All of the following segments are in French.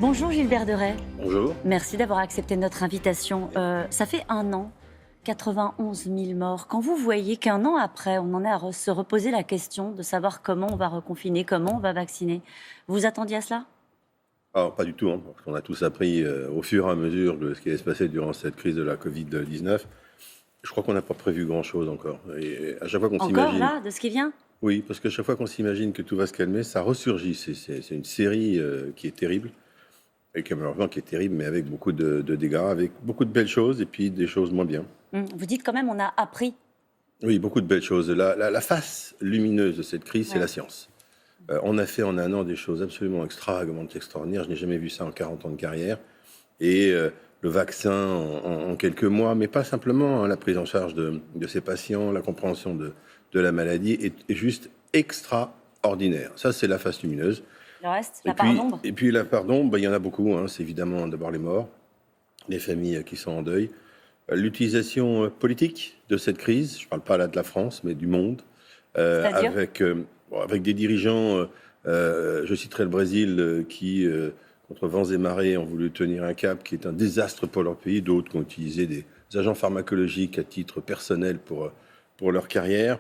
Bonjour Gilbert Deray. Bonjour. Merci d'avoir accepté notre invitation. Ça fait 1 an, 91 000 morts. Quand vous voyez qu'un an après, on en est à se reposer la question de savoir comment on va reconfiner, comment on va vacciner, vous attendiez à cela ? Alors, pas du tout, parce qu'on a tous appris au fur et à mesure de ce qui allait se passer durant cette crise de la Covid-19. Je crois qu'on n'a pas prévu grand-chose encore. Et à chaque fois qu'on s'imagine... Encore là, de ce qui vient ? Oui, parce qu'à chaque fois qu'on s'imagine que tout va se calmer, ça ressurgit. C'est une série qui est terrible, et qui malheureusement qui est terrible, mais avec beaucoup de dégâts, avec beaucoup de belles choses, et puis des choses moins bien. Vous dites quand même on a appris. Oui, beaucoup de belles choses. La face lumineuse de cette crise, c'est la science. On a fait en 1 an des choses absolument extravagantes, extraordinaires. Je n'ai jamais vu ça en 40 ans de carrière. Et le vaccin en quelques mois, mais pas simplement la prise en charge de ces patients, la compréhension de la maladie est juste extraordinaire. Ça, c'est la face lumineuse. Le reste, la part d'ombre. Et puis la part d'ombre, il y en a beaucoup. C'est évidemment d'abord les morts, les familles qui sont en deuil. L'utilisation politique de cette crise, je ne parle pas là de la France, mais du monde, avec des dirigeants, je citerai le Brésil, qui, contre vents et marées, ont voulu tenir un cap qui est un désastre pour leur pays, d'autres qui ont utilisé des agents pharmacologiques à titre personnel pour leur carrière,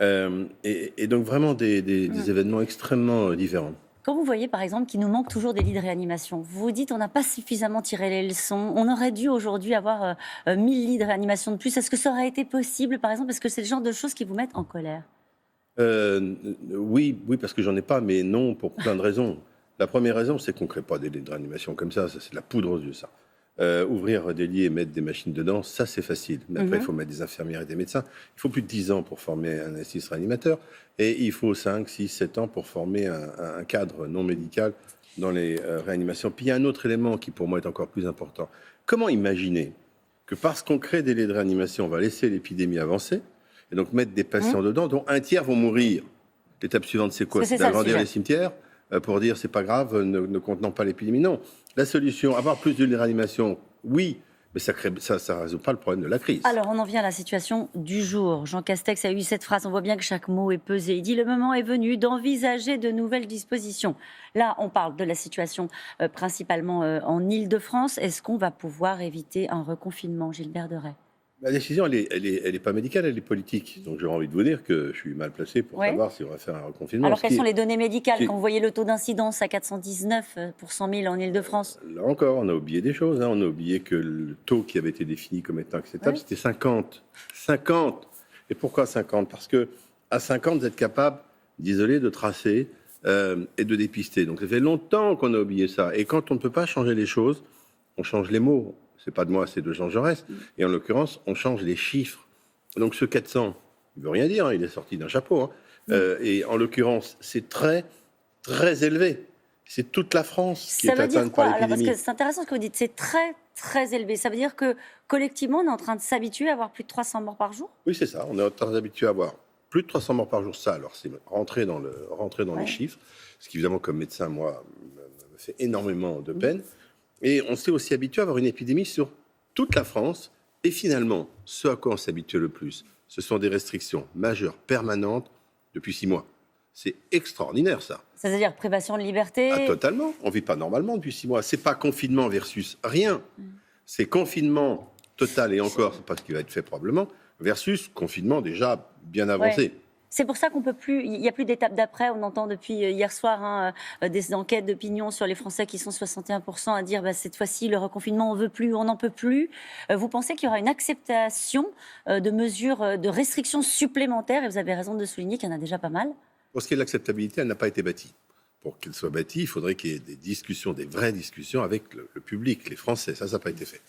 et donc vraiment des événements extrêmement différents. Quand vous voyez, par exemple, qu'il nous manque toujours des lits de réanimation, vous vous dites on n'a pas suffisamment tiré les leçons, on aurait dû aujourd'hui avoir 1000 lits de réanimation de plus. Est-ce que ça aurait été possible, par exemple ? Est-ce que c'est le genre de choses qui vous mettent en colère ? Oui, parce que j'en ai pas, mais non, pour plein de raisons. La première raison, c'est qu'on ne crée pas des lits de réanimation comme ça c'est de la poudre aux yeux, ça. Ouvrir des lits et mettre des machines dedans, ça c'est facile. Mais après, il faut mettre des infirmières et des médecins. Il faut plus de 10 ans pour former un anesthésiste réanimateur. Et il faut 5, 6, 7 ans pour former un cadre non médical dans les réanimations. Puis il y a un autre élément qui pour moi est encore plus important. Comment imaginer que parce qu'on crée des lits de réanimation, on va laisser l'épidémie avancer et donc mettre des patients dedans dont un tiers vont mourir. L'étape suivante, c'est quoi ? C'est d'agrandir les cimetières pour dire c'est pas grave, ne contenant pas l'épidémie. Non. La solution, avoir plus de réanimation, oui, mais ça ne résout pas le problème de la crise. Alors, on en vient à la situation du jour. Jean Castex a eu cette phrase, on voit bien que chaque mot est pesé. Il dit « Le moment est venu d'envisager de nouvelles dispositions ». Là, on parle de la situation principalement en Île-de-France. Est-ce qu'on va pouvoir éviter un reconfinement, Gilbert Deray ? La décision, elle est pas médicale, elle est politique. Donc j'aurais envie de vous dire que je suis mal placé pour savoir si on va faire un reconfinement. Alors quelles sont les données médicales quand vous voyez le taux d'incidence à 419 pour 100 000 en Île-de-France ? Là encore, on a oublié des choses. On a oublié que le taux qui avait été défini comme étant acceptable, c'était 50. 50 ! Et pourquoi 50 ? Parce qu'à 50, vous êtes capable d'isoler, de tracer et de dépister. Donc ça fait longtemps qu'on a oublié ça. Et quand on ne peut pas changer les choses, on change les mots. C'est pas de moi, c'est de Jean Jaurès. Et en l'occurrence, on change les chiffres. Donc ce 400, il veut rien dire, il est sorti d'un chapeau. Et en l'occurrence, c'est très, très élevé. C'est toute la France qui est atteinte par l'épidémie. Parce que c'est intéressant ce que vous dites, c'est très, très élevé. Ça veut dire que collectivement, on est en train de s'habituer à avoir plus de 300 morts par jour ? Oui, c'est ça. On est en train de s'habituer à avoir plus de 300 morts par jour. Ça, alors, c'est rentrer dans les chiffres. Ce qui, évidemment, comme médecin, moi, me fait énormément de peine. Et on s'est aussi habitué à avoir une épidémie sur toute la France. Et finalement, ce à quoi on s'habitue le plus, ce sont des restrictions majeures, permanentes, depuis 6 mois. C'est extraordinaire, ça. C'est-à-dire privation de liberté ? Totalement. On ne vit pas normalement depuis 6 mois. Ce n'est pas confinement versus rien. C'est confinement total, et encore, ce n'est pas ce qui va être fait probablement, versus confinement déjà bien avancé. Ouais. C'est pour ça qu'on peut plus. Il n'y a plus d'étape d'après. On entend depuis hier soir des enquêtes d'opinion sur les Français qui sont 61% à dire cette fois-ci le reconfinement on veut plus, on n'en peut plus. Vous pensez qu'il y aura une acceptation de mesures de restrictions supplémentaires ? Et vous avez raison de souligner qu'il y en a déjà pas mal. Pour ce qui est de l'acceptabilité, elle n'a pas été bâtie. Pour qu'elle soit bâtie, il faudrait qu'il y ait des discussions, des vraies discussions avec le public, les Français. Ça n'a pas été fait.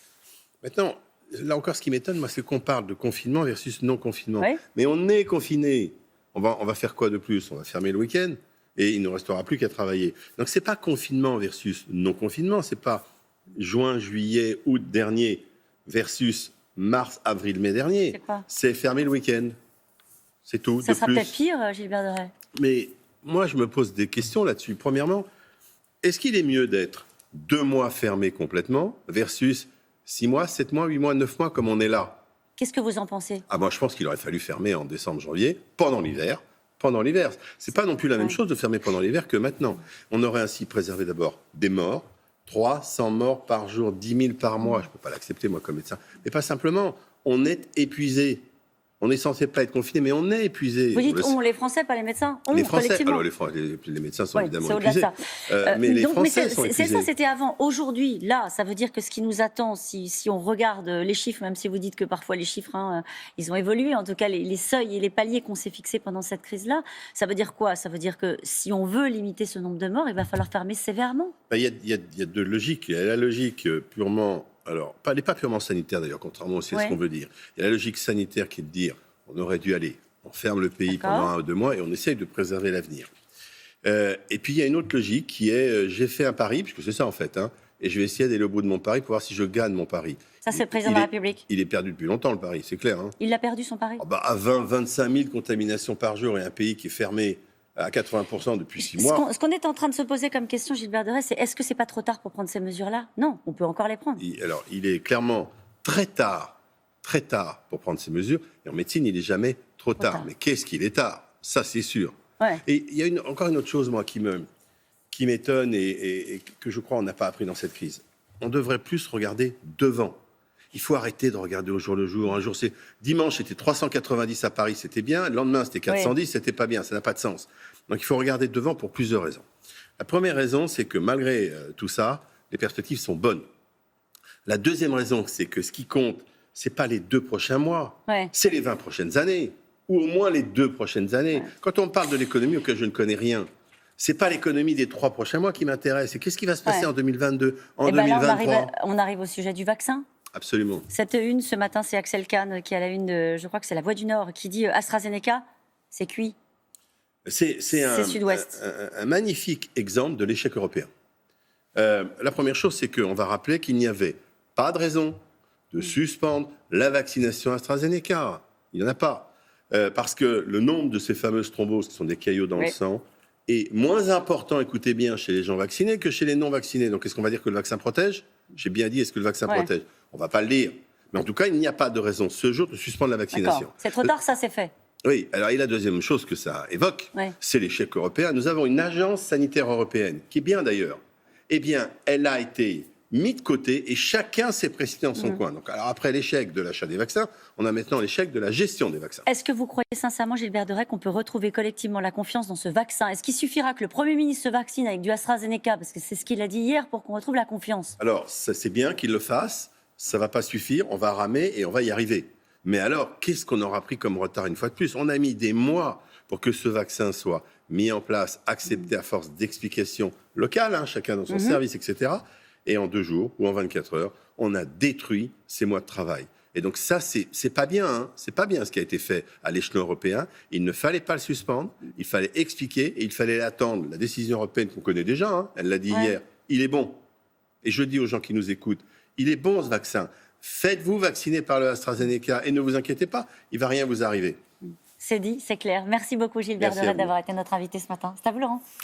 Maintenant, là encore, ce qui m'étonne, moi, c'est qu'on parle de confinement versus non-confinement. Ouais. Mais on est confiné. On va faire quoi de plus ? On va fermer le week-end et il ne nous restera plus qu'à travailler. Donc, ce n'est pas confinement versus non-confinement. Ce n'est pas juin, juillet, août dernier versus mars, avril, mai dernier. C'est fermer le week-end. C'est tout. Ça sera peut-être pire, Gilbert Deray. Mais moi, je me pose des questions là-dessus. Premièrement, est-ce qu'il est mieux d'être 2 mois fermé complètement versus 6 mois, 7 mois, 8 mois, 9 mois comme on est là ? Qu'est-ce que vous en pensez ? Moi, je pense qu'il aurait fallu fermer en décembre, janvier, pendant l'hiver. C'est pas non plus la même chose de fermer pendant l'hiver que maintenant. On aurait ainsi préservé d'abord des morts, 300 morts par jour, 10 000 par mois. Je ne peux pas l'accepter, moi, comme médecin. Mais pas simplement. On est épuisé. On est censé pas être confiné, mais on est épuisé. Vous dites on, les Français, pas les médecins. On, les Français, collectivement. alors les médecins sont évidemment au-delà épuisés. de ça. Mais les donc, Français sont épuisés. C'est ça, c'était avant. Aujourd'hui, là, ça veut dire que ce qui nous attend, si on regarde les chiffres, même si vous dites que parfois les chiffres, ils ont évolué, en tout cas les seuils et les paliers qu'on s'est fixés pendant cette crise-là, ça veut dire quoi? Ça veut dire que si on veut limiter ce nombre de morts, il va falloir fermer sévèrement. Il y a deux logiques. Il y a la logique purement... Alors, elle n'est pas purement sanitaire d'ailleurs, contrairement aussi à ce qu'on veut dire. Il y a la logique sanitaire qui est de dire on aurait dû aller, on ferme le pays pendant 1 ou 2 mois et on essaye de préserver l'avenir. Et puis il y a une autre logique qui est j'ai fait un pari, puisque c'est ça en fait, et je vais essayer d'aller au bout de mon pari pour voir si je gagne mon pari. Ça, c'est le président de la République. Il est perdu depuis longtemps, le pari, c'est clair. Il a perdu son pari. À 25 000 contaminations par jour et un pays qui est fermé à 80% depuis 6 mois. Ce qu'on est en train de se poser comme question, Gilbert Deray, c'est est-ce que c'est pas trop tard pour prendre ces mesures-là? Non, on peut encore les prendre. Alors, il est clairement très tard pour prendre ces mesures. Et en médecine, il n'est jamais trop tard. Mais qu'est-ce qu'il est tard? Ça, c'est sûr. Ouais. Et il y a encore une autre chose, moi, qui m'étonne et que je crois on n'a pas appris dans cette crise. On devrait plus regarder devant. Il faut arrêter de regarder au jour le jour. Un jour, dimanche, c'était 390 à Paris, c'était bien. Le lendemain, c'était 410, c'était pas bien. Ça n'a pas de sens. Donc, il faut regarder devant pour plusieurs raisons. La première raison, c'est que malgré tout ça, les perspectives sont bonnes. La deuxième raison, c'est que ce qui compte, c'est pas les 2 prochains mois, c'est les 20 prochaines années, ou au moins les 2 prochaines années. Ouais. Quand on parle de l'économie auquel je ne connais rien, c'est pas l'économie des 3 prochains mois qui m'intéresse. C'est qu'est-ce qui va se passer en 2022, en 2023. Là, on arrive au sujet du vaccin. Absolument. Cette une, ce matin, c'est Axel Kahn qui a la une de, je crois que c'est La Voix du Nord, qui dit AstraZeneca, c'est cuit. C'est Sud-Ouest. Un magnifique exemple de l'échec européen. La première chose, c'est qu'on va rappeler qu'il n'y avait pas de raison de suspendre la vaccination AstraZeneca. Il n'y en a pas. Parce que le nombre de ces fameuses thromboses, qui sont des caillots dans le sang, est moins important, écoutez bien, chez les gens vaccinés que chez les non-vaccinés. Donc, est-ce qu'on va dire que le vaccin protège? J'ai bien dit, est-ce que le vaccin protège? On ne va pas le dire. Mais en tout cas, il n'y a pas de raison ce jour de suspendre la vaccination. C'est trop tard, ça c'est fait. Oui, alors et la deuxième chose que ça évoque, c'est l'échec européen. Nous avons une agence sanitaire européenne, qui est bien d'ailleurs. Eh bien, elle a été mise de côté et chacun s'est précipité dans son coin. Donc, alors après l'échec de l'achat des vaccins, on a maintenant l'échec de la gestion des vaccins. Est-ce que vous croyez sincèrement, Gilbert Deray, qu'on peut retrouver collectivement la confiance dans ce vaccin? Est-ce qu'il suffira que le Premier ministre se vaccine avec du AstraZeneca, parce que c'est ce qu'il a dit hier, pour qu'on retrouve la confiance? Alors, c'est bien qu'il le fasse, ça ne va pas suffire, on va ramer et on va y arriver. Mais alors, qu'est-ce qu'on aura pris comme retard une fois de plus? On a mis des mois pour que ce vaccin soit mis en place, accepté à force d'explications locales, chacun dans son service, etc. Et en 2 jours ou en 24 heures, on a détruit ces mois de travail. Et donc ça, c'est pas bien. C'est pas bien ce qui a été fait à l'échelon européen. Il ne fallait pas le suspendre. Il fallait expliquer et il fallait l'attendre. La décision européenne qu'on connaît déjà, elle l'a dit hier, il est bon. Et je dis aux gens qui nous écoutent, il est bon ce vaccin. Faites-vous vacciner par le AstraZeneca et ne vous inquiétez pas, il ne va rien vous arriver. C'est dit, c'est clair. Merci beaucoup Gilbert Deray d'avoir été notre invité ce matin. C'est à vous Laurent.